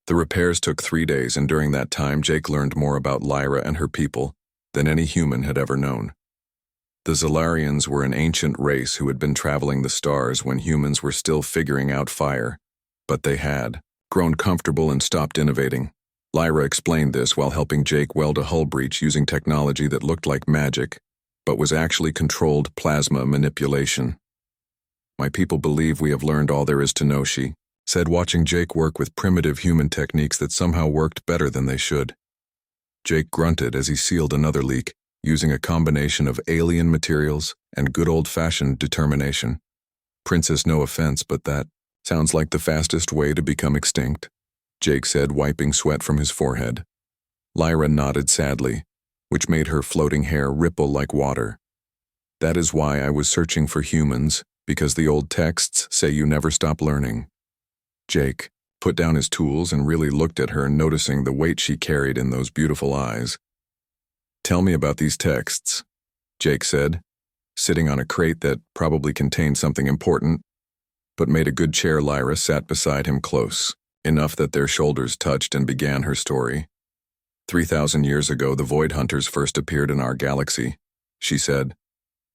The repairs took 3 days, and during that time Jake learned more about Lyra and her people than any human had ever known. The Zalarians were an ancient race who had been traveling the stars when humans were still figuring out fire, but they had grown comfortable and stopped innovating. Lyra explained this while helping Jake weld a hull breach using technology that looked like magic, but was actually controlled plasma manipulation. "My people believe we have learned all there is to know," she said, watching Jake work with primitive human techniques that somehow worked better than they should. Jake grunted as he sealed another leak, using a combination of alien materials and good old-fashioned determination. "Princess, no offense, but that sounds like the fastest way to become extinct," Jake said, wiping sweat from his forehead. Lyra nodded sadly, which made her floating hair ripple like water. "That is why I was searching for humans, because the old texts say you never stop learning." Jake put down his tools and really looked at her, noticing the weight she carried in those beautiful eyes. "Tell me about these texts," Jake said, sitting on a crate that probably contained something important, but made a good chair. Lyra sat beside him close, enough that their shoulders touched, and began her story. 3,000 years ago, the Void Hunters first appeared in our galaxy," she said.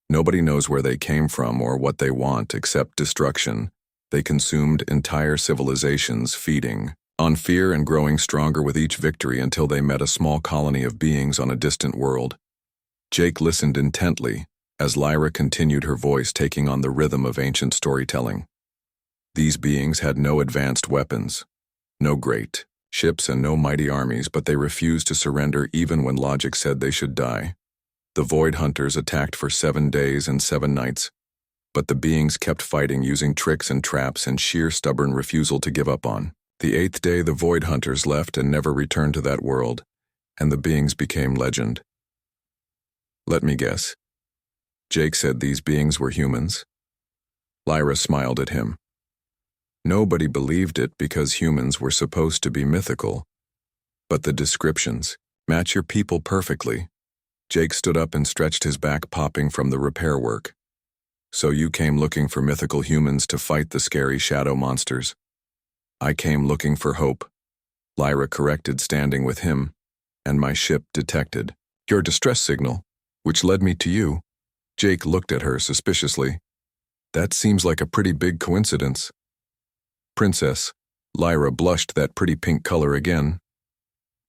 "Nobody knows where they came from or what they want except destruction. They consumed entire civilizations, feeding on fear and growing stronger with each victory until they met a small colony of beings on a distant world." Jake listened intently as Lyra continued, her voice taking on the rhythm of ancient storytelling. "These beings had no advanced weapons, no great ships, and no mighty armies, but they refused to surrender even when logic said they should die. The Void Hunters attacked for 7 days and 7 nights, but the beings kept fighting using tricks and traps and sheer stubborn refusal to give up on. The 8th day, the Void Hunters left and never returned to that world, and the beings became legend." "Let me guess." Jake said these beings were humans. Lyra smiled at him. "Nobody believed it because humans were supposed to be mythical. But the descriptions match your people perfectly." Jake stood up and stretched his back, popping from the repair work. "So you came looking for mythical humans to fight the scary shadow monsters?" "I came looking for hope," Lyra corrected, standing with him, "and my ship detected your distress signal, which led me to you." Jake looked at her suspiciously. "That seems like a pretty big coincidence." "Princess," Lyra blushed that pretty pink color again.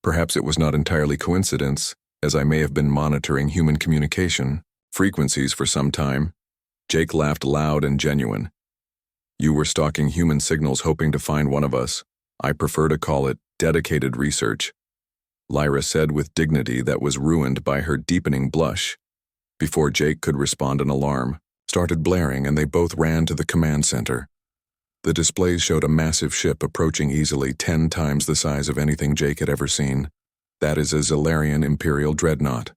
"Perhaps it was not entirely coincidence, as I may have been monitoring human communication frequencies for some time." Jake laughed loud and genuine. "You were stalking human signals hoping to find one of us. I prefer to call it dedicated research," Lyra said with dignity that was ruined by her deepening blush. Before Jake could respond, an alarm started blaring, and they both ran to the command center. The displays showed a massive ship approaching, easily 10 times the size of anything Jake had ever seen. "That is a Zalarian Imperial dreadnought,"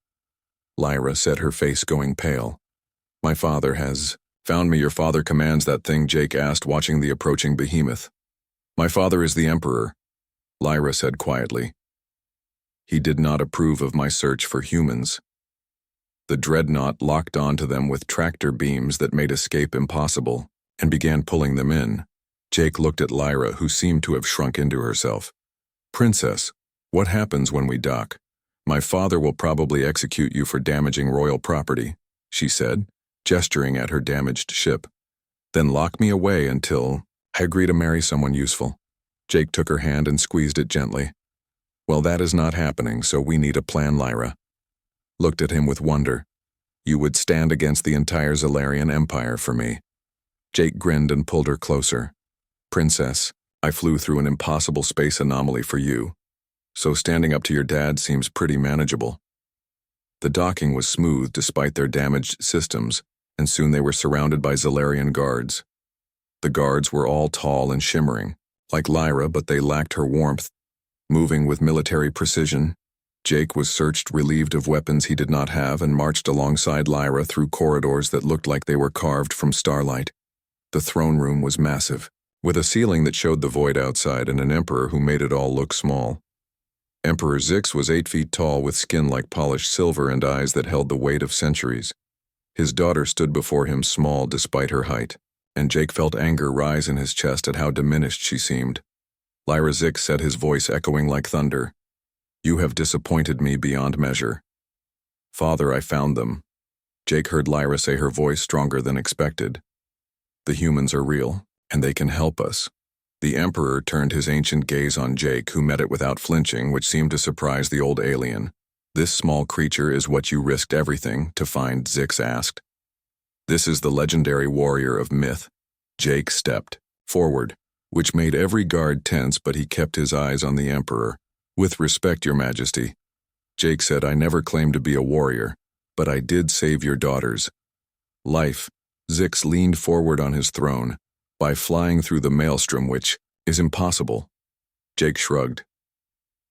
Lyra said, her face going pale. "My father has found me." "Your father commands that thing?" Jake asked, watching the approaching behemoth. "My father is the Emperor," Lyra said quietly. "He did not approve of my search for humans." The dreadnought locked onto them with tractor beams that made escape impossible, and began pulling them in. Jake looked at Lyra, who seemed to have shrunk into herself. "Princess, what happens when we dock?" "My father will probably execute you for damaging royal property," she said, gesturing at her damaged ship. "Then lock me away until I agree to marry someone useful." Jake took her hand and squeezed it gently. "Well, that is not happening, so we need a plan." Lyra looked at him with wonder. "You would stand against the entire Zalarian Empire for me." Jake grinned and pulled her closer. "Princess, I flew through an impossible space anomaly for you, so standing up to your dad seems pretty manageable." The docking was smooth despite their damaged systems, and soon they were surrounded by Zalarian guards. The guards were all tall and shimmering, like Lyra, but they lacked her warmth. Moving with military precision, Jake was searched, relieved of weapons he did not have, and marched alongside Lyra through corridors that looked like they were carved from starlight. The throne room was massive, with a ceiling that showed the void outside, and an emperor who made it all look small. Emperor Zix was 8 feet tall, with skin like polished silver and eyes that held the weight of centuries. His daughter stood before him, small despite her height, and Jake felt anger rise in his chest at how diminished she seemed. Lyra Zix said, his voice echoing like thunder. You have disappointed me beyond measure. Father, I found them. Jake heard Lyra say, her voice stronger than expected. The humans are real, and they can help us. The Emperor turned his ancient gaze on Jake, who met it without flinching, which seemed to surprise the old alien. This small creature is what you risked everything to find, Zix asked. This is the legendary warrior of myth. Jake stepped forward, which made every guard tense, but he kept his eyes on the Emperor. With respect, Your Majesty. Jake said, I never claimed to be a warrior, but I did save your daughter's life. Zix leaned forward on his throne, by flying through the maelstrom, which is impossible. Jake shrugged.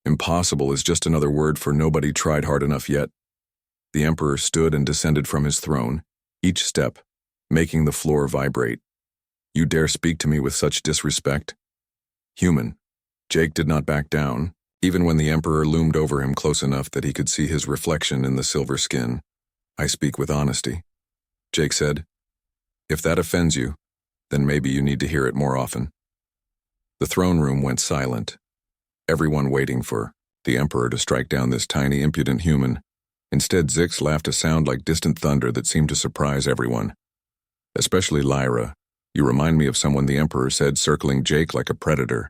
Impossible is just another word for nobody tried hard enough yet. The Emperor stood and descended from his throne, each step making the floor vibrate. You dare speak to me with such disrespect? Human. Jake did not back down, even when the Emperor loomed over him close enough that he could see his reflection in the silver skin. I speak with honesty. Jake said, if that offends you, then maybe you need to hear it more often. The throne room went silent, everyone waiting for the Emperor to strike down this tiny, impudent human. Instead, Zix laughed a sound like distant thunder that seemed to surprise everyone. Especially Lyra. You remind me of someone, the Emperor said, circling Jake like a predator.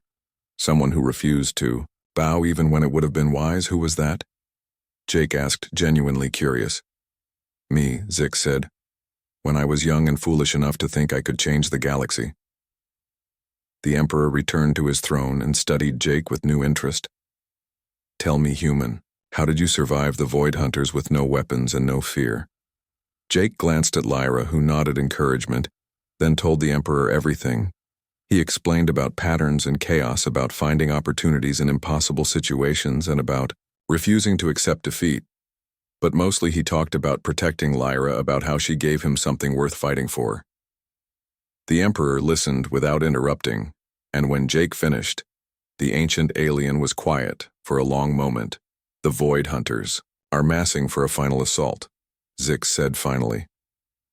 Someone who refused to bow even when it would have been wise. Who was that? Jake asked, genuinely curious. Me, Zix said. When I was young and foolish enough to think I could change the galaxy. The Emperor returned to his throne and studied Jake with new interest. Tell me, human, how did you survive the Void Hunters with no weapons and no fear? Jake glanced at Lyra, who nodded encouragement, then told the Emperor everything. He explained about patterns and chaos, about finding opportunities in impossible situations, and about refusing to accept defeat. But mostly he talked about protecting Lyra, about how she gave him something worth fighting for. The Emperor listened without interrupting, and when Jake finished, the ancient alien was quiet for a long moment. The Void Hunters are massing for a final assault, Zix said finally.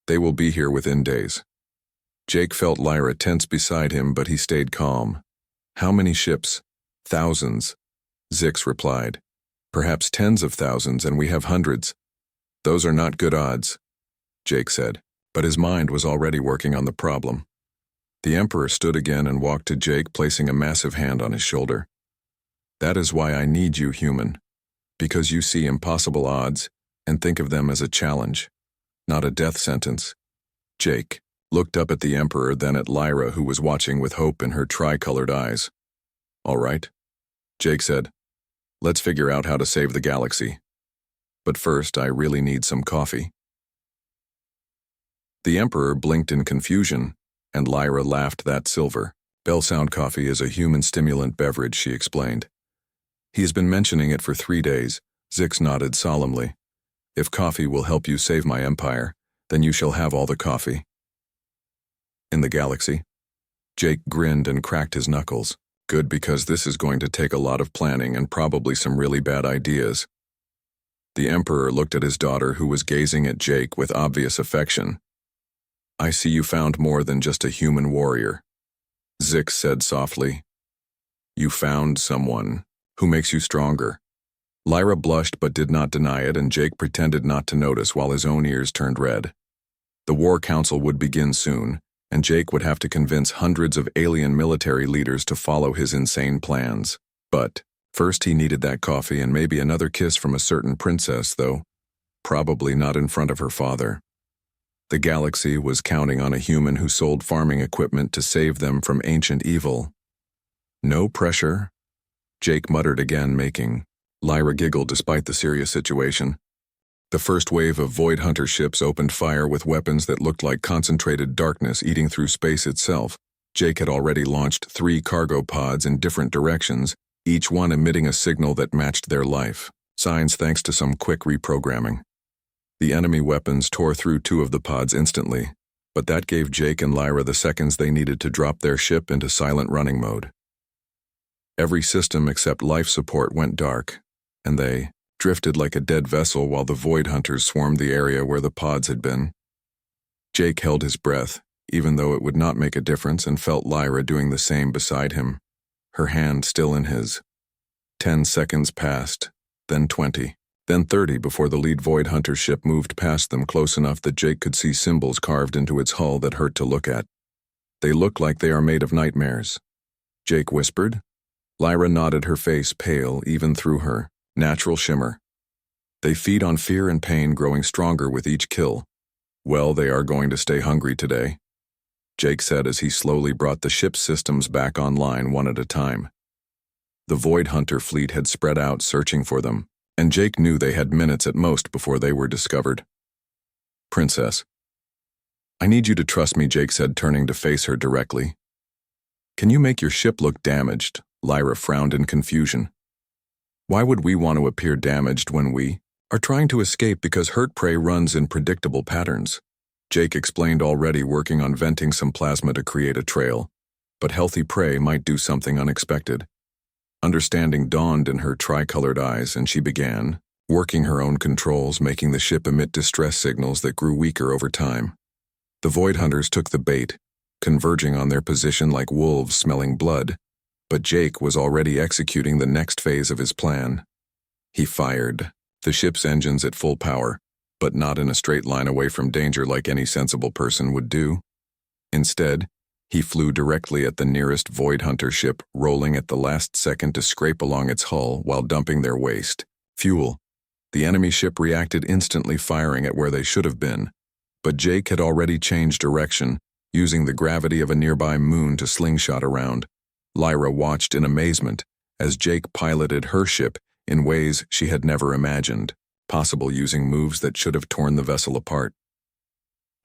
They will be here within days. Jake felt Lyra tense beside him, but he stayed calm. How many ships? Thousands, Zix replied. Perhaps tens of thousands, and we have hundreds. Those are not good odds, Jake said, but his mind was already working on the problem. The Emperor stood again and walked to Jake, placing a massive hand on his shoulder. That is why I need you, human, because you see impossible odds and think of them as a challenge, not a death sentence. Jake looked up at the Emperor, then at Lyra, who was watching with hope in her tricolored eyes. All right, Jake said. Let's figure out how to save the galaxy. But first, I really need some coffee. The Emperor blinked in confusion, and Lyra laughed. That silver bell-sound coffee is a human stimulant beverage, she explained. He has been mentioning it for 3 days. Zix nodded solemnly. If coffee will help you save my empire, then you shall have all the coffee. In the galaxy? Jake grinned and cracked his knuckles. Good, because this is going to take a lot of planning and probably some really bad ideas. The Emperor looked at his daughter, who was gazing at Jake with obvious affection. I see you found more than just a human warrior, Zix said softly. You found someone who makes you stronger. Lyra blushed but did not deny it, and Jake pretended not to notice while his own ears turned red. The War Council would begin soon, and Jake would have to convince hundreds of alien military leaders to follow his insane plans. But first he needed that coffee and maybe another kiss from a certain princess, though probably not in front of her father. The galaxy was counting on a human who sold farming equipment to save them from ancient evil. No pressure, Jake muttered again, making Lyra giggle despite the serious situation. The first wave of Void Hunter ships opened fire with weapons that looked like concentrated darkness eating through space itself. Jake had already launched 3 cargo pods in different directions, each one emitting a signal that matched their life signs thanks to some quick reprogramming. The enemy weapons tore through 2 of the pods instantly, but that gave Jake and Lyra the seconds they needed to drop their ship into silent running mode. Every system except life support went dark, and they drifted like a dead vessel while the Void Hunters swarmed the area where the pods had been. Jake held his breath, even though it would not make a difference, and felt Lyra doing the same beside him. her hand still in his. 10 seconds passed, then 20, then 30 before the lead Void Hunter ship moved past them close enough that Jake could see symbols carved into its hull that hurt to look at. They look like they are made of nightmares. Jake whispered. Lyra nodded, her face pale even through her natural shimmer. They feed on fear and pain, growing stronger with each kill. Well, they are going to stay hungry today, Jake said as he slowly brought the ship's systems back online one at a time. The Void Hunter fleet had spread out searching for them, and Jake knew they had minutes at most before they were discovered. Princess. I need you to trust me, Jake said, turning to face her directly. Can you make your ship look damaged? Lyra frowned in confusion. Why would we want to appear damaged when we are trying to escape? Because hurt prey runs in predictable patterns. Jake explained, already working on venting some plasma to create a trail, but healthy prey might do something unexpected. Understanding dawned in her tricolored eyes, and she began working her own controls, making the ship emit distress signals that grew weaker over time. The Void Hunters took the bait, converging on their position like wolves smelling blood, but Jake was already executing the next phase of his plan. He fired the ship's engines at full power, but not in a straight line away from danger like any sensible person would do. Instead, he flew directly at the nearest Void Hunter ship, rolling at the last second to scrape along its hull while dumping their waste fuel. The enemy ship reacted instantly, firing at where they should have been, but Jake had already changed direction, using the gravity of a nearby moon to slingshot around. Lyra watched in amazement as Jake piloted her ship in ways she had never imagined possible, using moves that should have torn the vessel apart.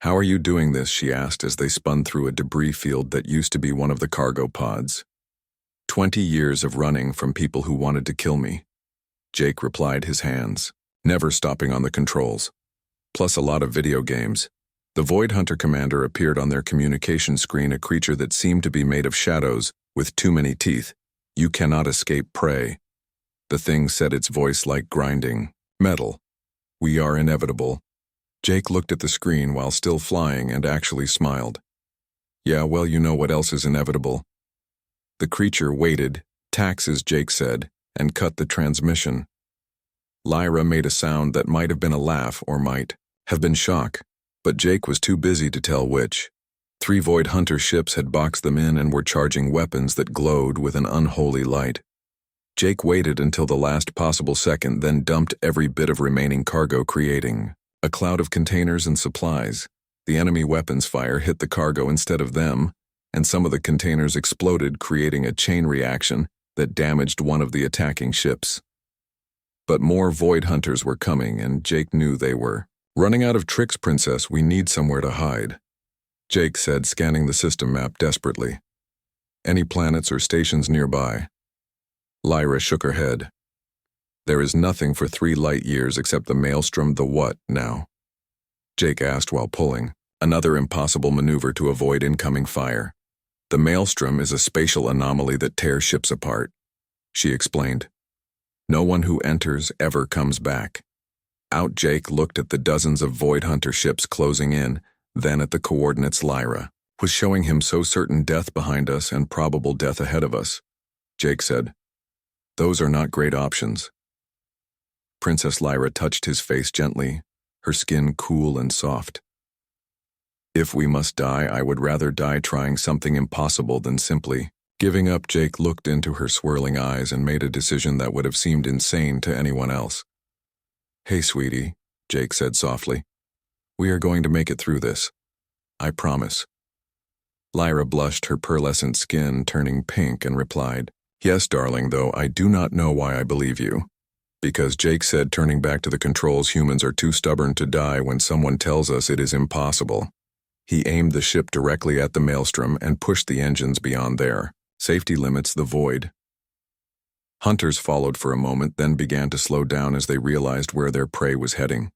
How are you doing this? She asked as they spun through a debris field that used to be one of the cargo pods. 20 years of running from people who wanted to kill me, Jake replied, his hands never stopping on the controls. Plus a lot of video games. The Void Hunter commander appeared on their communication screen, a creature that seemed to be made of shadows with too many teeth. You cannot escape prey. The thing said, its voice like grinding metal. We are inevitable. Jake looked at the screen while still flying and actually smiled. Yeah, well, you know what else is inevitable. The creature waited, taxes, Jake said, and cut the transmission. Lyra made a sound that might have been a laugh or might have been shock, but Jake was too busy to tell which. 3 Void Hunter ships had boxed them in and were charging weapons that glowed with an unholy light. Jake waited until the last possible second, then dumped every bit of remaining cargo, creating a cloud of containers and supplies. The enemy weapons fire hit the cargo instead of them, and some of the containers exploded, creating a chain reaction that damaged one of the attacking ships. But more Void Hunters were coming, and Jake knew they were running out of tricks. Princess, we need somewhere to hide, Jake said, scanning the system map desperately. Any planets or stations nearby? Lyra shook her head. There is nothing for 3 light years except the maelstrom. The what now? Jake asked while pulling another impossible maneuver to avoid incoming fire. The maelstrom is a spatial anomaly that tears ships apart, she explained. No one who enters ever comes back. Out. Jake looked at the dozens of Void Hunter ships closing in, then at the coordinates Lyra was showing him. So certain death behind us and probable death ahead of us, Jake said. Those are not great options. Princess. Lyra touched his face gently, her skin cool and soft. If we must die, I would rather die trying something impossible than simply giving up. Jake looked into her swirling eyes and made a decision that would have seemed insane to anyone else. Hey, sweetie, Jake said softly. We are going to make it through this. I promise. Lyra blushed, her pearlescent skin turning pink, and replied, Yes, darling, though I do not know why I believe you. Because Jake said, turning back to the controls, humans are too stubborn to die when someone tells us it is impossible. He aimed the ship directly at the maelstrom and pushed the engines beyond their safety limits. The Void Hunters followed for a moment, then began to slow down as they realized where their prey was heading.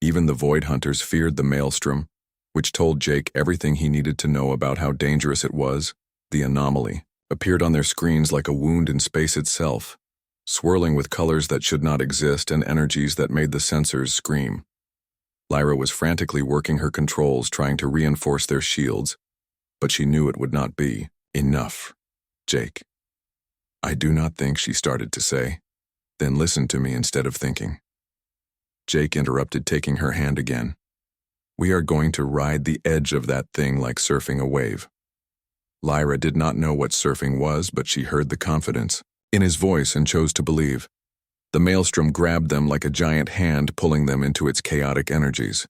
Even the Void Hunters feared the maelstrom, which told Jake everything he needed to know about how dangerous it was. The anomaly appeared on their screens like a wound in space itself, swirling with colors that should not exist and energies that made the sensors scream. Lyra was frantically working her controls, trying to reinforce their shields, but she knew it would not be enough. Jake I do not think, she started to say. Then listen to me instead of thinking. Jake interrupted, taking her hand again. We are going to ride the edge of that thing like surfing a wave. Lyra did not know what surfing was, but she heard the confidence in his voice and chose to believe. The maelstrom grabbed them like a giant hand, pulling them into its chaotic energies.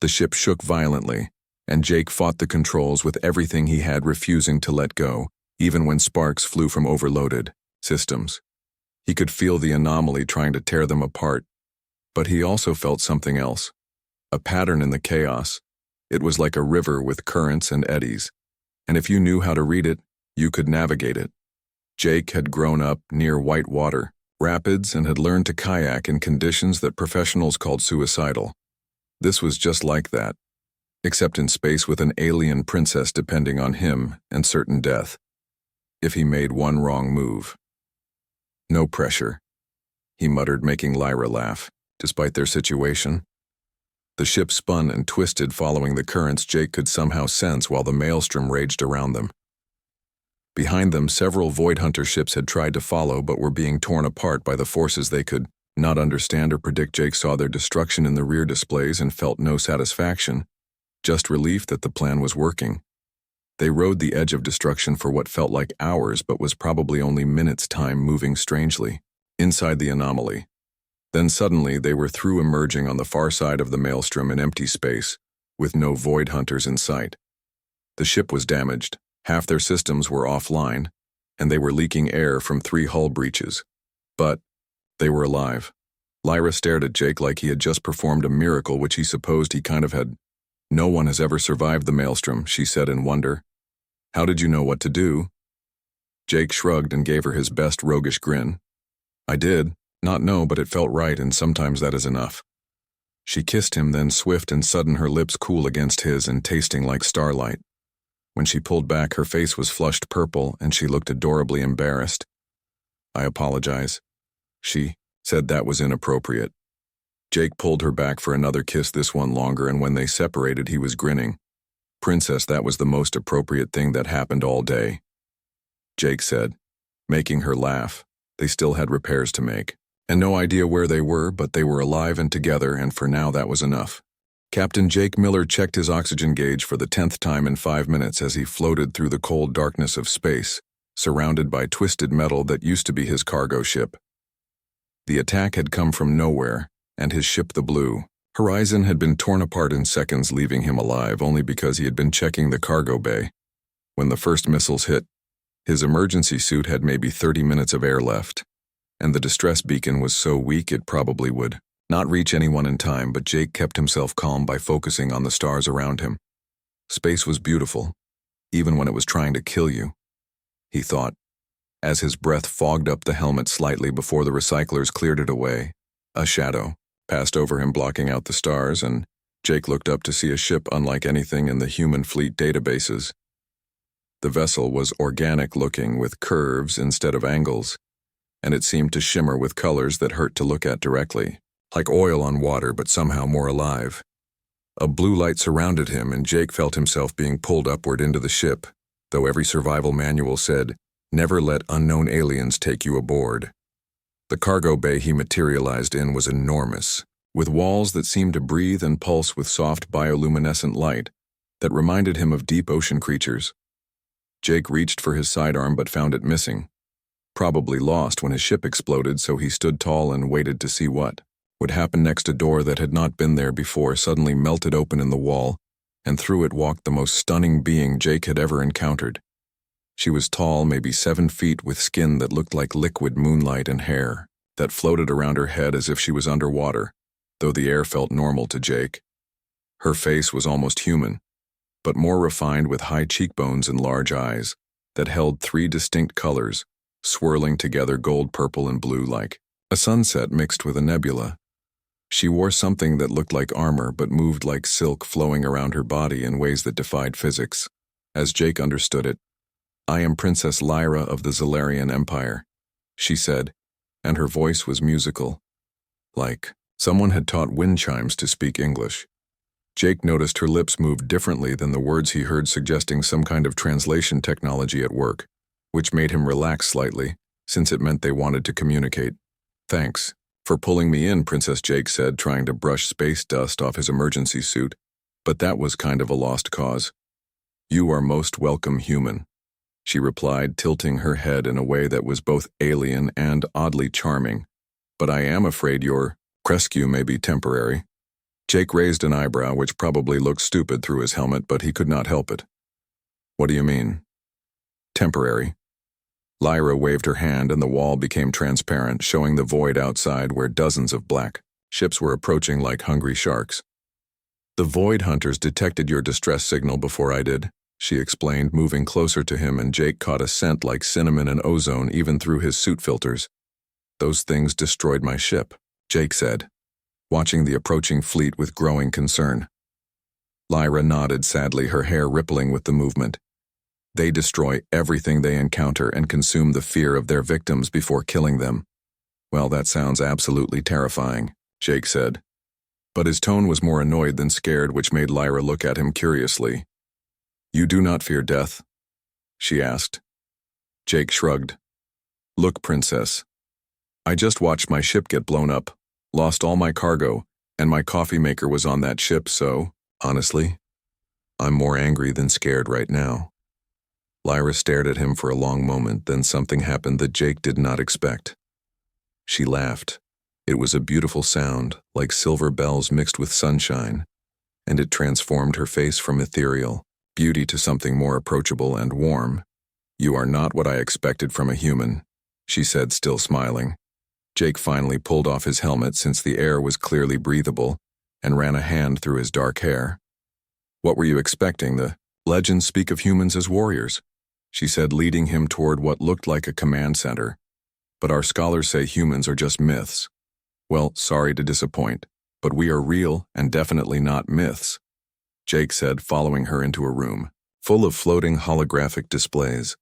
The ship shook violently, and Jake fought the controls with everything he had, refusing to let go, even when sparks flew from overloaded systems. He could feel the anomaly trying to tear them apart, but he also felt something else. A pattern in the chaos. It was like a river with currents and eddies, and if you knew how to read it, you could navigate it. Jake had grown up near white water rapids and had learned to kayak in conditions that professionals called suicidal. This was just like that, except in space, with an alien princess depending on him and certain death if he made one wrong move. No pressure, he muttered, making Lyra laugh, despite their situation. The ship spun and twisted, following the currents Jake could somehow sense while the maelstrom raged around them. Behind them, several Void Hunter ships had tried to follow but were being torn apart by the forces they could not understand or predict. Jake saw their destruction in the rear displays and felt no satisfaction, just relief that the plan was working. They rode the edge of destruction for what felt like hours but was probably only minutes, time moving strangely inside the anomaly. Then suddenly they were through, emerging on the far side of the maelstrom in empty space, with no Void Hunters in sight. The ship was damaged. Half their systems were offline, and they were leaking air from 3 hull breaches. But they were alive. Lyra stared at Jake like he had just performed a miracle, which he supposed he kind of had. No one has ever survived the maelstrom, she said in wonder. How did you know what to do? Jake shrugged and gave her his best roguish grin. I did not know, but it felt right, and sometimes that is enough. She kissed him, then swift and sudden, her lips cool against his and tasting like starlight. When she pulled back, her face was flushed purple, and she looked adorably embarrassed. I apologize. She said that was inappropriate. Jake pulled her back for another kiss, this one longer, and when they separated, he was grinning. Princess, that was the most appropriate thing that happened all day, Jake said, making her laugh. They still had repairs to make, and no idea where they were, but they were alive and together, and for now that was enough. Captain Jake Miller checked his oxygen gauge for the 10th time in 5 minutes as he floated through the cold darkness of space, surrounded by twisted metal that used to be his cargo ship. The attack had come from nowhere, and his ship, the Blue Horizon, had been torn apart in seconds, leaving him alive only because he had been checking the cargo bay. When the first missiles hit, his emergency suit had maybe 30 minutes of air left, and the distress beacon was so weak it probably would not reach anyone in time, but Jake kept himself calm by focusing on the stars around him. Space was beautiful, even when it was trying to kill you, he thought, as his breath fogged up the helmet slightly before the recyclers cleared it away. A shadow passed over him, blocking out the stars, and Jake looked up to see a ship unlike anything in the human fleet databases. The vessel was organic-looking, with curves instead of angles, and it seemed to shimmer with colors that hurt to look at directly, like oil on water, but somehow more alive. A blue light surrounded him, and Jake felt himself being pulled upward into the ship, though every survival manual said, never let unknown aliens take you aboard. The cargo bay he materialized in was enormous, with walls that seemed to breathe and pulse with soft bioluminescent light that reminded him of deep ocean creatures. Jake reached for his sidearm but found it missing, probably lost when his ship exploded, so he stood tall and waited to see what would happen next. A door that had not been there before suddenly melted open in the wall, and through it walked the most stunning being Jake had ever encountered. She was tall, maybe 7 feet, with skin that looked like liquid moonlight and hair that floated around her head as if she was underwater, though the air felt normal to Jake. Her face was almost human, but more refined, with high cheekbones and large eyes that held 3 distinct colors, swirling together, gold, purple, and blue, like a sunset mixed with a nebula. She wore something that looked like armor but moved like silk, flowing around her body in ways that defied physics. As Jake understood it, I am Princess Lyra of the Zalarian Empire, she said, and her voice was musical, like someone had taught wind chimes to speak English. Jake noticed her lips moved differently than the words he heard, suggesting some kind of translation technology at work. which made him relax slightly, since it meant they wanted to communicate. "Thanks for pulling me in," Princess Jake said, trying to brush space dust off his emergency suit, but that was kind of a lost cause. "You are most welcome, human," she replied, tilting her head in a way that was both alien and oddly charming. "But I am afraid your rescue may be temporary." Jake raised an eyebrow, which probably looked stupid through his helmet, but he could not help it. "What do you mean?" "Temporary." Lyra waved her hand and the wall became transparent, showing the void outside where dozens of black ships were approaching like hungry sharks. "The void hunters detected your distress signal before I did," she explained, moving closer to him, and Jake caught a scent like cinnamon and ozone even through his suit filters. "Those things destroyed my ship," Jake said, watching the approaching fleet with growing concern. Lyra nodded sadly, her hair rippling with the movement. "They destroy everything they encounter and consume the fear of their victims before killing them." "Well, that sounds absolutely terrifying," Jake said. But his tone was more annoyed than scared, which made Lyra look at him curiously. "You do not fear death?" she asked. Jake shrugged. "Look, Princess. I just watched my ship get blown up, lost all my cargo, and my coffee maker was on that ship, so, honestly, I'm more angry than scared right now." Lyra stared at him for a long moment, then something happened that Jake did not expect. She laughed. It was a beautiful sound, like silver bells mixed with sunshine, and it transformed her face from ethereal beauty to something more approachable and warm. "You are not what I expected from a human," she said, still smiling. Jake finally pulled off his helmet, since the air was clearly breathable, and ran a hand through his dark hair. "What were you expecting? The legends speak of humans as warriors," she said, leading him toward what looked like a command center. "But our scholars say humans are just myths. Well, sorry to disappoint, but we are real and definitely not myths," Jake said, following her into a room full of floating holographic displays.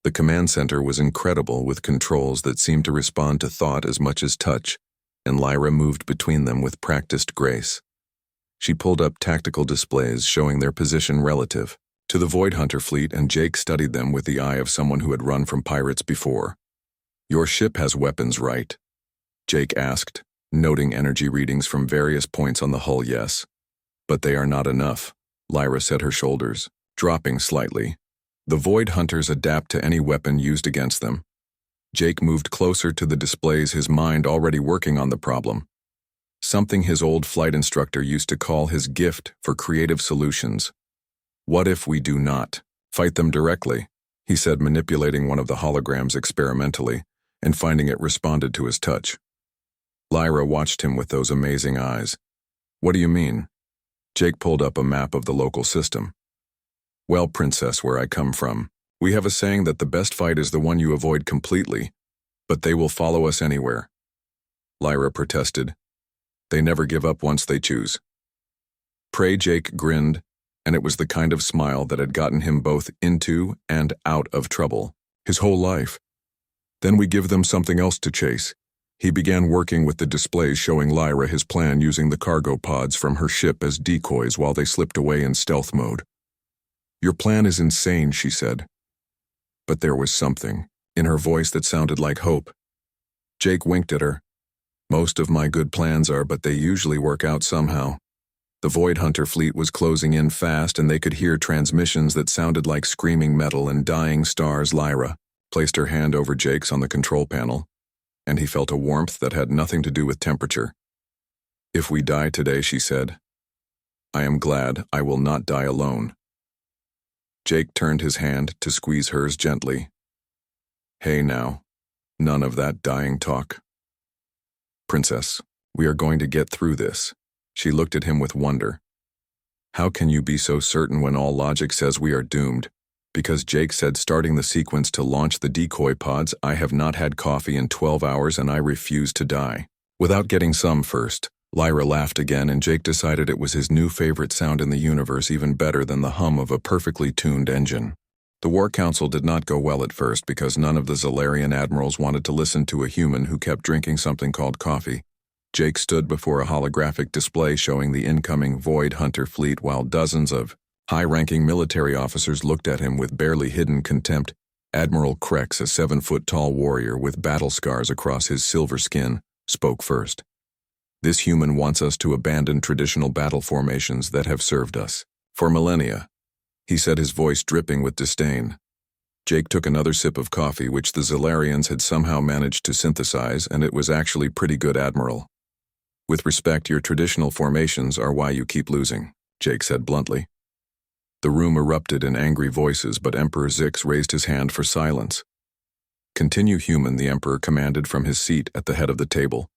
The command center was incredible, with controls that seemed to respond to thought as much as touch, and Lyra moved between them with practiced grace. She pulled up tactical displays showing their position relative to the Void Hunter fleet, and Jake studied them with the eye of someone who had run from pirates before. "Your ship has weapons, right?" Jake asked, noting energy readings from various points on the hull. "Yes. But they are not enough," Lyra said, her shoulders dropping slightly. "The Void Hunters adapt to any weapon used against them." Jake moved closer to the displays, his mind already working on the problem. Something his old flight instructor used to call his gift for creative solutions. "What if we do not fight them directly?" he said, manipulating one of the holograms experimentally, and finding it responded to his touch. Lyra watched him with those amazing eyes. "What do you mean?" Jake pulled up a map of the local system. "Well, Princess, where I come from, we have a saying that the best fight is the one you avoid completely, but they will follow us anywhere." Lyra protested. "They never give up once they choose." Jake grinned, and it was the kind of smile that had gotten him both into and out of trouble his whole life. "Then we give them something else to chase." He began working with the displays, showing Lyra his plan, using the cargo pods from her ship as decoys while they slipped away in stealth mode. "Your plan is insane," she said. But there was something in her voice that sounded like hope. Jake winked at her. "Most of my good plans are, but they usually work out somehow." The Void Hunter fleet was closing in fast, and they could hear transmissions that sounded like screaming metal and dying stars. Lyra placed her hand over Jake's on the control panel, and he felt a warmth that had nothing to do with temperature. "If we die today," she said, "I am glad I will not die alone." Jake turned his hand to squeeze hers gently. "Hey now, none of that dying talk. Princess, we are going to get through this." She looked at him with wonder. "How can you be so certain when all logic says we are doomed?" "Because Jake said starting the sequence to launch the decoy pods. I have not had coffee in 12 hours and I refuse to die without getting some first." Lyra laughed again, and Jake decided it was his new favorite sound in the universe, even better than the hum of a perfectly tuned engine. The War Council did not go well at first because none of the Zalarian admirals wanted to listen to a human who kept drinking something called coffee. Jake stood before a holographic display showing the incoming Void Hunter fleet while dozens of high-ranking military officers looked at him with barely hidden contempt. Admiral Krex, a 7-foot-tall warrior with battle scars across his silver skin, spoke first. This human wants us to abandon traditional battle formations that have served us for millennia, he said, his voice dripping with disdain. Jake took another sip of coffee, which the Zolarians had somehow managed to synthesize, and it was actually pretty good, Admiral. With respect, your traditional formations are why you keep losing, Jake said bluntly. The room erupted in angry voices, but Emperor Zix raised his hand for silence. Continue, human, the Emperor commanded from his seat at the head of the table.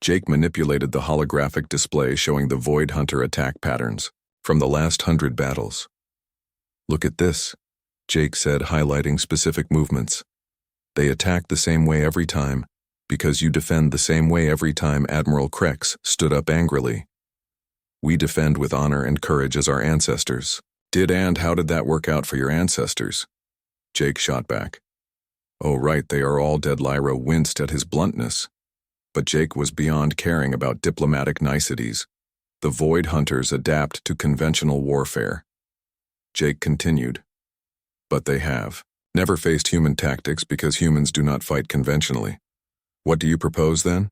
Jake manipulated the holographic display showing the Void Hunter attack patterns from the last 100 battles. Look at this, Jake said, highlighting specific movements. They attack the same way every time, because you defend the same way every time. Admiral Krex stood up angrily. We defend with honor and courage as our ancestors. And how did that work out for your ancestors? Jake shot back. Oh right, they are all dead. Lyra winced at his bluntness. But Jake was beyond caring about diplomatic niceties. The Void Hunters adapt to conventional warfare. Jake continued. But they have never faced human tactics because humans do not fight conventionally. What do you propose then?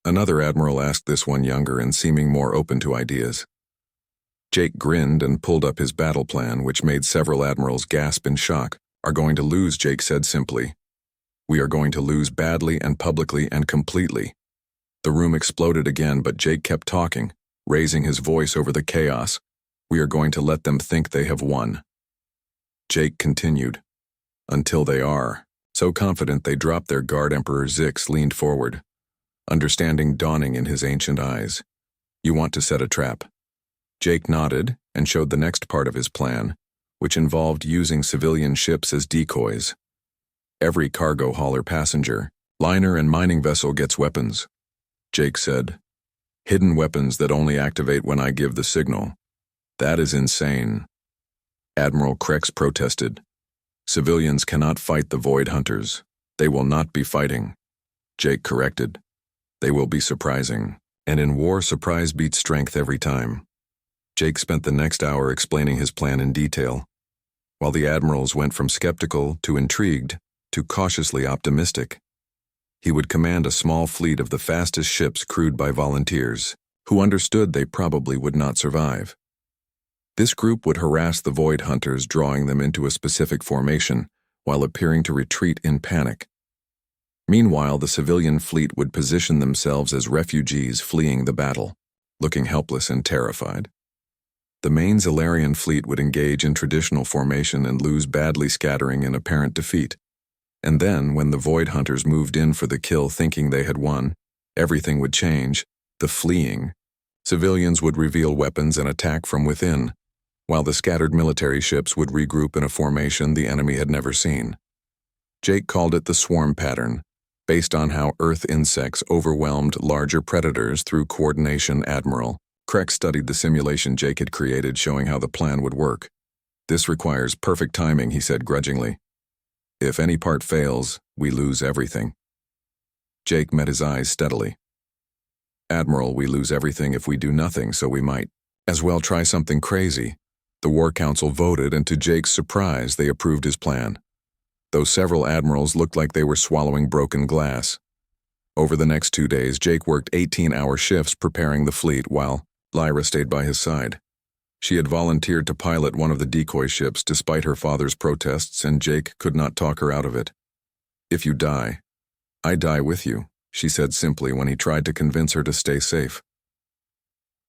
Another admiral asked, this one younger and seeming more open to ideas. Jake grinned and pulled up his battle plan, which made several admirals gasp in shock. Are going to lose, Jake said simply. We are going to lose badly and publicly and completely. The room exploded again, but Jake kept talking, raising his voice over the chaos. We are going to let them think they have won. Jake continued. Until they are. So confident they dropped their guard. Emperor Zix leaned forward, understanding dawning in his ancient eyes. You want to set a trap. Jake nodded and showed the next part of his plan, which involved using civilian ships as decoys. Every cargo hauler, passenger, liner, and mining vessel gets weapons, Jake said. Hidden weapons that only activate when I give the signal. That is insane. Admiral Krex protested. Civilians cannot fight the Void Hunters. They will not be fighting. Jake corrected. They will be surprising. And in war, surprise beats strength every time. Jake spent the next hour explaining his plan in detail, while the admirals went from skeptical to intrigued to cautiously optimistic. He would command a small fleet of the fastest ships crewed by volunteers, who understood they probably would not survive. This group would harass the Void Hunters, drawing them into a specific formation, while appearing to retreat in panic. Meanwhile, the civilian fleet would position themselves as refugees fleeing the battle, looking helpless and terrified. The main Zolarian fleet would engage in traditional formation and lose badly, scattering in apparent defeat. And then, when the Void Hunters moved in for the kill thinking they had won, everything would change. The fleeing civilians would reveal weapons and attack from within, while the scattered military ships would regroup in a formation the enemy had never seen. Jake called it the swarm pattern, based on how Earth insects overwhelmed larger predators through coordination. Admiral Krex studied the simulation Jake had created, showing how the plan would work. This requires perfect timing, he said grudgingly. If any part fails, we lose everything. Jake met his eyes steadily. Admiral, we lose everything if we do nothing, so we might as well try something crazy. The War Council voted, and to Jake's surprise, they approved his plan, though several admirals looked like they were swallowing broken glass. Over the next 2 days, Jake worked 18-hour shifts preparing the fleet, while Lyra stayed by his side. She had volunteered to pilot one of the decoy ships despite her father's protests, and Jake could not talk her out of it. If you die, I die with you, she said simply when he tried to convince her to stay safe.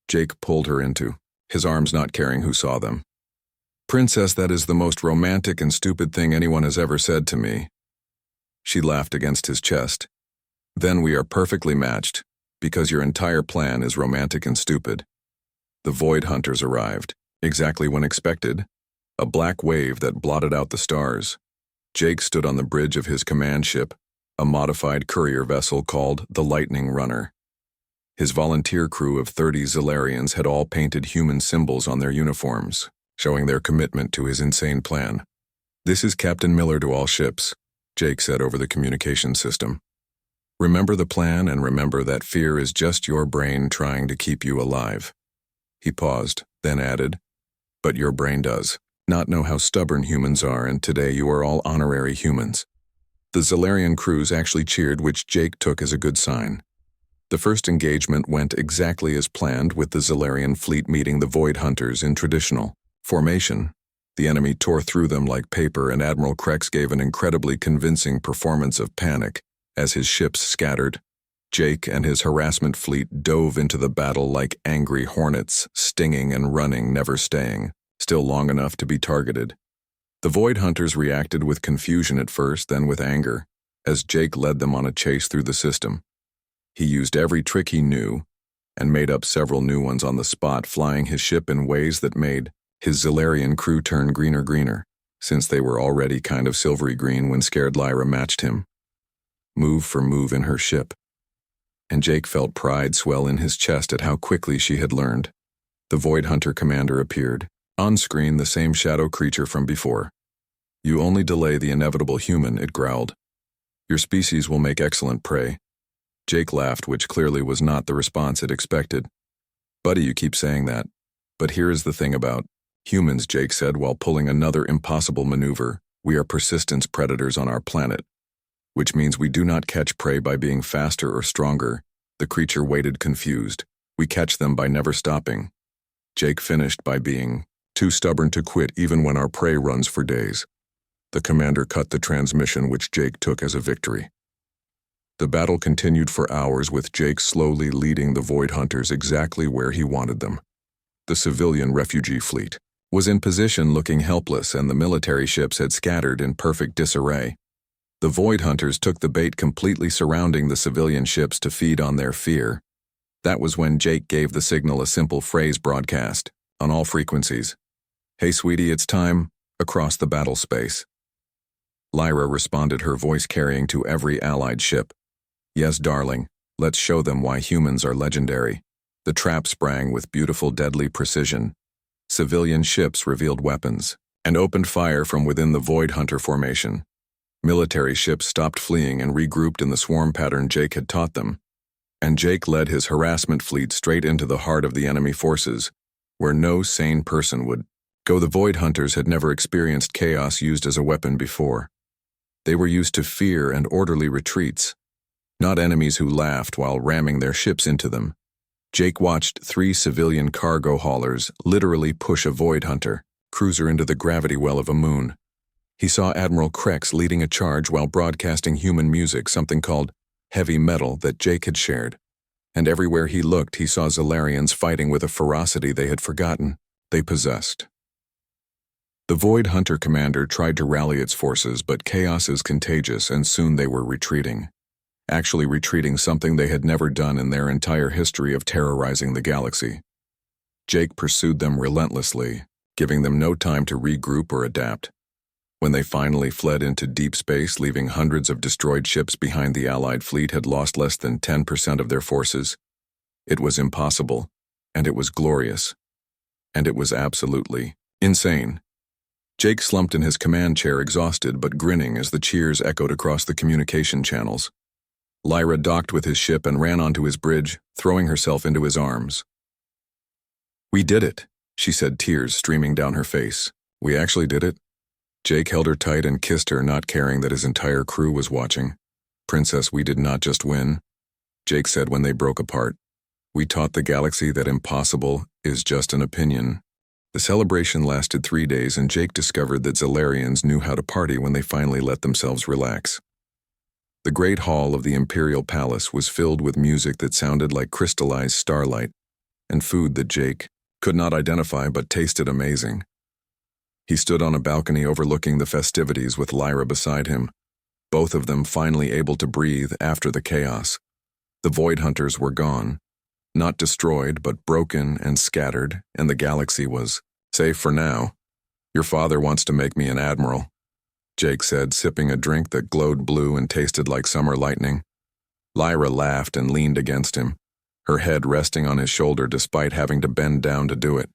Jake pulled her into his arms, not caring who saw them. Princess, that is the most romantic and stupid thing anyone has ever said to me. She laughed against his chest. Then we are perfectly matched, because your entire plan is romantic and stupid. The Void Hunters arrived, exactly when expected, a black wave that blotted out the stars. Jake stood on the bridge of his command ship, a modified courier vessel called the Lightning Runner. His volunteer crew of 30 Zolarians had all painted human symbols on their uniforms, showing their commitment to his insane plan. This is Captain Miller to all ships, Jake said over the communication system. Remember the plan, and remember that fear is just your brain trying to keep you alive. He paused, then added, but your brain does not know how stubborn humans are, and today you are all honorary humans. The Zalarian crews actually cheered, which Jake took as a good sign. The first engagement went exactly as planned, with the Zalarian fleet meeting the Void Hunters in traditional formation. The enemy tore through them like paper, and Admiral Krex gave an incredibly convincing performance of panic as his ships scattered. Jake and his harassment fleet dove into the battle like angry hornets, stinging and running, never staying, still long enough to be targeted. The Void Hunters reacted with confusion at first, then with anger, as Jake led them on a chase through the system. He used every trick he knew and made up several new ones on the spot, flying his ship in ways that made his Zalarian crew turn greener, since they were already kind of silvery green when scared Lyra matched him, move for move in her ship. And Jake felt pride swell in his chest at how quickly she had learned. The Void Hunter commander appeared. On screen, the same shadow creature from before. "You only delay the inevitable, human," it growled. "Your species will make excellent prey." Jake laughed, which clearly was not the response it expected. "Buddy, you keep saying that. But here is the thing about humans," Jake said while pulling another impossible maneuver. "We are persistence predators on our planet, which means we do not catch prey by being faster or stronger." The creature waited, confused. "We catch them by never stopping." Jake finished by being too stubborn to quit even when our prey runs for days. The commander cut the transmission, which Jake took as a victory. The battle continued for hours, with Jake slowly leading the Void Hunters exactly where he wanted them. The civilian refugee fleet was in position, looking helpless, and the military ships had scattered in perfect disarray. The Void Hunters took the bait, completely surrounding the civilian ships to feed on their fear. That was when Jake gave the signal, a simple phrase broadcast on all frequencies. "Hey sweetie, it's time," across the battle space. Lyra responded, her voice carrying to every allied ship. "Yes, darling, let's show them why humans are legendary." The trap sprang with beautiful, deadly precision. Civilian ships revealed weapons and opened fire from within the Void Hunter formation. Military ships stopped fleeing and regrouped in the swarm pattern Jake had taught them. And Jake led his harassment fleet straight into the heart of the enemy forces, where no sane person would go. The Void Hunters had never experienced chaos used as a weapon before. They were used to fear and orderly retreats, not enemies who laughed while ramming their ships into them. Jake watched 3 civilian cargo haulers literally push a Void Hunter cruiser into the gravity well of a moon. He saw Admiral Krex leading a charge while broadcasting human music, something called heavy metal that Jake had shared. And everywhere he looked, he saw Zalarians fighting with a ferocity they had forgotten they possessed. The Void Hunter commander tried to rally its forces, but chaos is contagious, and soon they were retreating. Actually retreating, something they had never done in their entire history of terrorizing the galaxy. Jake pursued them relentlessly, giving them no time to regroup or adapt. When they finally fled into deep space, leaving hundreds of destroyed ships behind, the Allied fleet had lost less than 10% of their forces. It was impossible, and it was glorious, and it was absolutely insane. Jake slumped in his command chair, exhausted but grinning as the cheers echoed across the communication channels. Lyra docked with his ship and ran onto his bridge, throwing herself into his arms. "We did it," she said, tears streaming down her face. "We actually did it." Jake held her tight and kissed her, not caring that his entire crew was watching. "Princess, we did not just win," Jake said when they broke apart. "We taught the galaxy that impossible is just an opinion." The celebration lasted 3 days, and Jake discovered that Zalarians knew how to party when they finally let themselves relax. The great hall of the Imperial Palace was filled with music that sounded like crystallized starlight, and food that Jake could not identify but tasted amazing. He stood on a balcony overlooking the festivities with Lyra beside him, both of them finally able to breathe after the chaos. The Void Hunters were gone. Not destroyed, but broken and scattered, and the galaxy was safe for now. "Your father wants to make me an admiral," Jake said, sipping a drink that glowed blue and tasted like summer lightning. Lyra laughed and leaned against him, her head resting on his shoulder despite having to bend down to do it.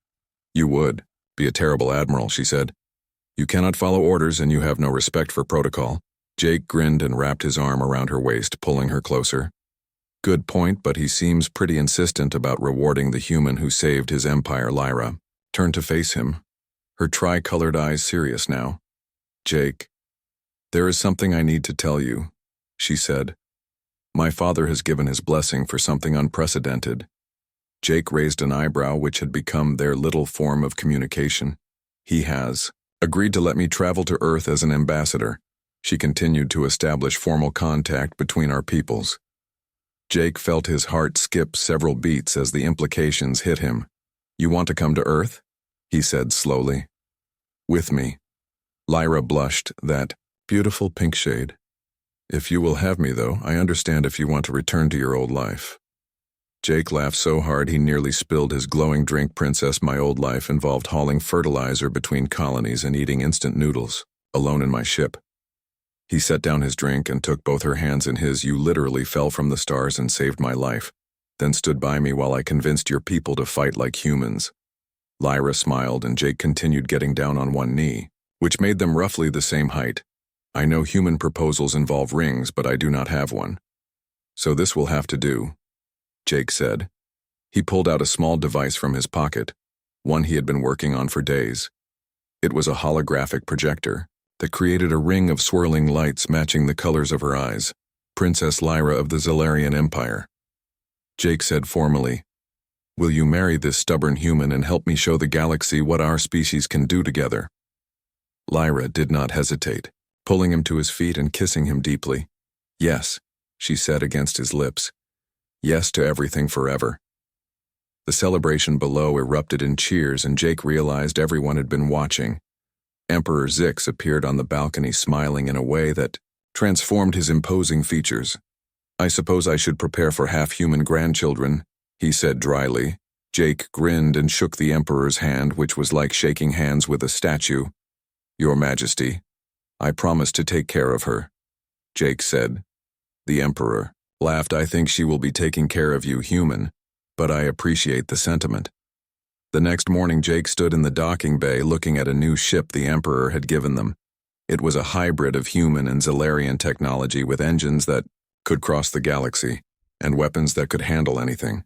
"You would be a terrible admiral," she said. "You cannot follow orders, and you have no respect for protocol." Jake grinned and wrapped his arm around her waist, pulling her closer. "Good point, but he seems pretty insistent about rewarding the human who saved his empire." Lyra turned to face him, her tri-colored eyes serious now. "Jake, there is something I need to tell you," she said. "My father has given his blessing for something unprecedented." Jake raised an eyebrow, which had become their little form of communication. "He has agreed to let me travel to Earth as an ambassador." She continued to establish formal contact between our peoples. Jake felt his heart skip several beats as the implications hit him. "You want to come to Earth?" he said slowly. "With me." Lyra blushed, that beautiful pink shade. "If you will have me, though, I understand if you want to return to your old life." Jake laughed so hard he nearly spilled his glowing drink. "Princess, my old life involved hauling fertilizer between colonies and eating instant noodles, alone in my ship." He set down his drink and took both her hands in his. "You literally fell from the stars and saved my life, then stood by me while I convinced your people to fight like humans." Lyra smiled and Jake continued, getting down on one knee, which made them roughly the same height. "I know human proposals involve rings, but I do not have one. So this will have to do," Jake said. He pulled out a small device from his pocket, one he had been working on for days. It was a holographic projector that created a ring of swirling lights matching the colors of her eyes. "Princess Lyra of the Zalarian Empire," Jake said formally. "Will you marry this stubborn human and help me show the galaxy what our species can do together?" Lyra did not hesitate, pulling him to his feet and kissing him deeply. "Yes," she said against his lips. "Yes to everything forever." The celebration below erupted in cheers, and Jake realized everyone had been watching. Emperor Zix appeared on the balcony, smiling in a way that transformed his imposing features. "I suppose I should prepare for half-human grandchildren," he said dryly. Jake grinned and shook the Emperor's hand, which was like shaking hands with a statue. "Your Majesty, I promise to take care of her," Jake said. The Emperor laughed. "I think she will be taking care of you, human, but I appreciate the sentiment." The next morning, Jake stood in the docking bay looking at a new ship the Emperor had given them. It was a hybrid of human and Zalarian technology with engines that could cross the galaxy and weapons that could handle anything.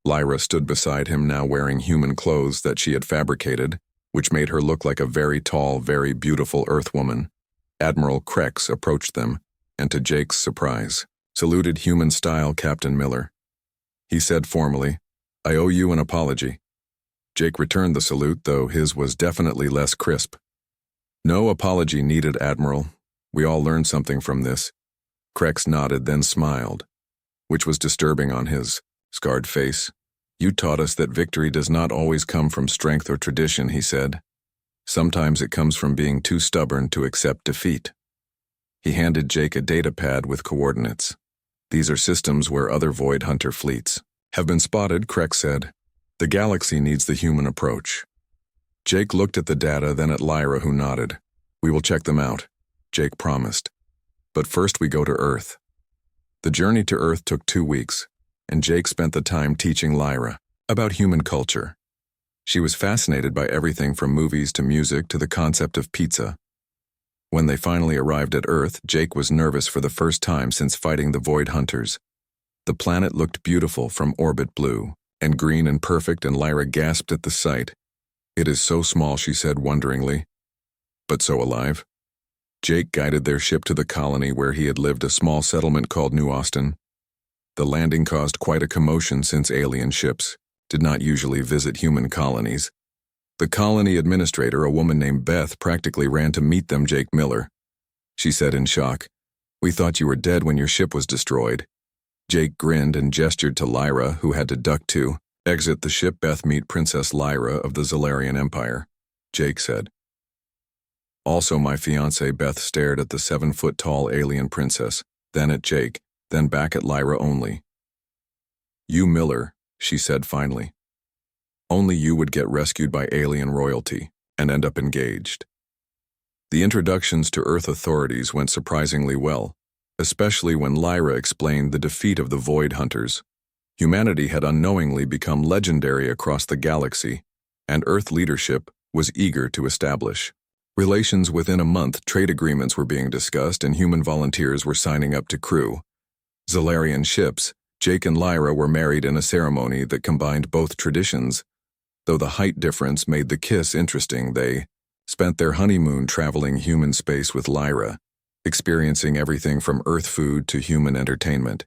Lyra stood beside him, now wearing human clothes that she had fabricated, which made her look like a very tall, very beautiful Earthwoman. Admiral Krex approached them, and to Jake's surprise, saluted human-style Captain Miller. He said formally, "I owe you an apology." Jake returned the salute, though his was definitely less crisp. "No apology needed, Admiral. We all learned something from this." Krex nodded, then smiled, which was disturbing on his scarred face. "You taught us that victory does not always come from strength or tradition," he said. "Sometimes it comes from being too stubborn to accept defeat." He handed Jake a data pad with coordinates. "These are systems where other Void Hunter fleets have been spotted," Krex said. "The galaxy needs the human approach." Jake looked at the data, then at Lyra, who nodded. "We will check them out," Jake promised. "But first we go to Earth." The journey to Earth took 2 weeks, and Jake spent the time teaching Lyra about human culture. She was fascinated by everything from movies to music to the concept of pizza. When they finally arrived at Earth, Jake was nervous for the first time since fighting the Void Hunters. The planet looked beautiful from orbit, blue and green and perfect, and Lyra gasped at the sight. "It is so small," she said wonderingly, "but so alive." Jake guided their ship to the colony where he had lived, a small settlement called New Austin. The landing caused quite a commotion since alien ships did not usually visit human colonies. The colony administrator, a woman named Beth, practically ran to meet them. "Jake Miller," she said in shock. "We thought you were dead when your ship was destroyed." Jake grinned and gestured to Lyra, who had to duck to exit the ship. "Beth, meet Princess Lyra of the Zalarian Empire," Jake said. "Also my fiancée." Beth stared at the 7-foot-tall alien princess, then at Jake, then back at Lyra only. "You Miller," she said finally. "Only you would get rescued by alien royalty and end up engaged." The introductions to Earth authorities went surprisingly well, especially when Lyra explained the defeat of the Void Hunters. Humanity had unknowingly become legendary across the galaxy, and Earth leadership was eager to establish relations. Within a month, trade agreements were being discussed and human volunteers were signing up to crew Zalarian ships. Jake and Lyra were married in a ceremony that combined both traditions. Though the height difference made the kiss interesting, they spent their honeymoon traveling human space with Lyra, experiencing everything from Earth food to human entertainment.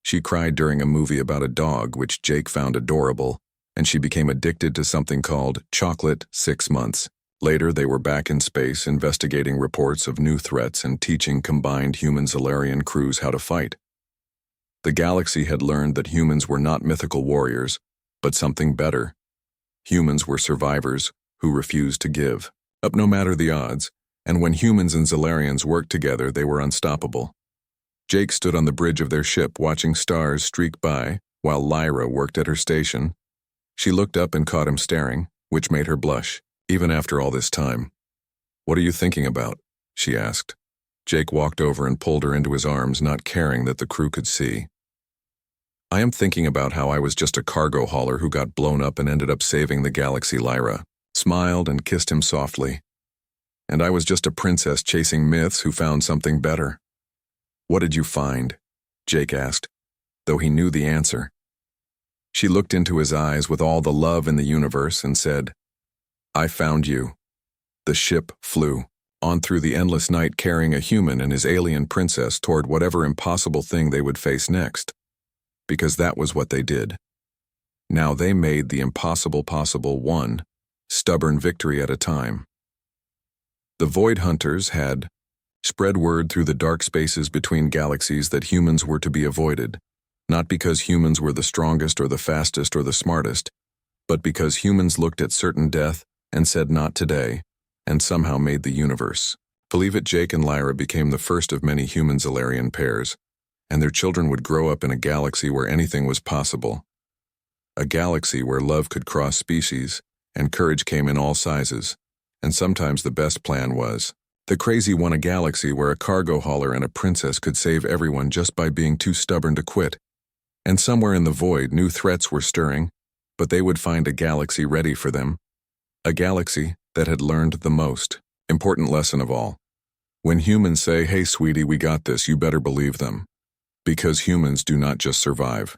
She cried during a movie about a dog, which Jake found adorable, and she became addicted to something called chocolate 6 months. Later, they were back in space investigating reports of new threats and teaching combined human-Zalarian crews how to fight. The galaxy had learned that humans were not mythical warriors, but something better. Humans were survivors who refused to give up no matter the odds, and when humans and Zalarians worked together, they were unstoppable. Jake stood on the bridge of their ship watching stars streak by while Lyra worked at her station. She looked up and caught him staring, which made her blush, even after all this time. "What are you thinking about?" she asked. Jake walked over and pulled her into his arms, not caring that the crew could see. "I am thinking about how I was just a cargo hauler who got blown up and ended up saving the galaxy." Lyra smiled and kissed him softly. "And I was just a princess chasing myths who found something better." "What did you find?" Jake asked, though he knew the answer. She looked into his eyes with all the love in the universe and said, "I found you." The ship flew on through the endless night, carrying a human and his alien princess toward whatever impossible thing they would face next. Because that was what they did. Now they made the impossible possible, one stubborn victory at a time. The Void Hunters had spread word through the dark spaces between galaxies that humans were to be avoided, not because humans were the strongest or the fastest or the smartest, but because humans looked at certain death and said not today, and somehow made the universe. Believe it, Jake and Lyra became the first of many human-Zalarian pairs, and their children would grow up in a galaxy where anything was possible. A galaxy where love could cross species, and courage came in all sizes, and sometimes the best plan was the crazy one, a galaxy where a cargo hauler and a princess could save everyone just by being too stubborn to quit. And somewhere in the void, new threats were stirring, but they would find a galaxy ready for them. A galaxy that had learned the most important lesson of all. When humans say, "Hey, sweetie, we got this," you better believe them. Because humans do not just survive.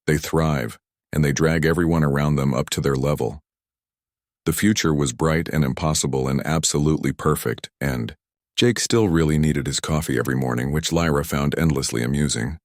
They thrive, and they drag everyone around them up to their level. The future was bright and impossible and absolutely perfect, and Jake still really needed his coffee every morning, which Lyra found endlessly amusing.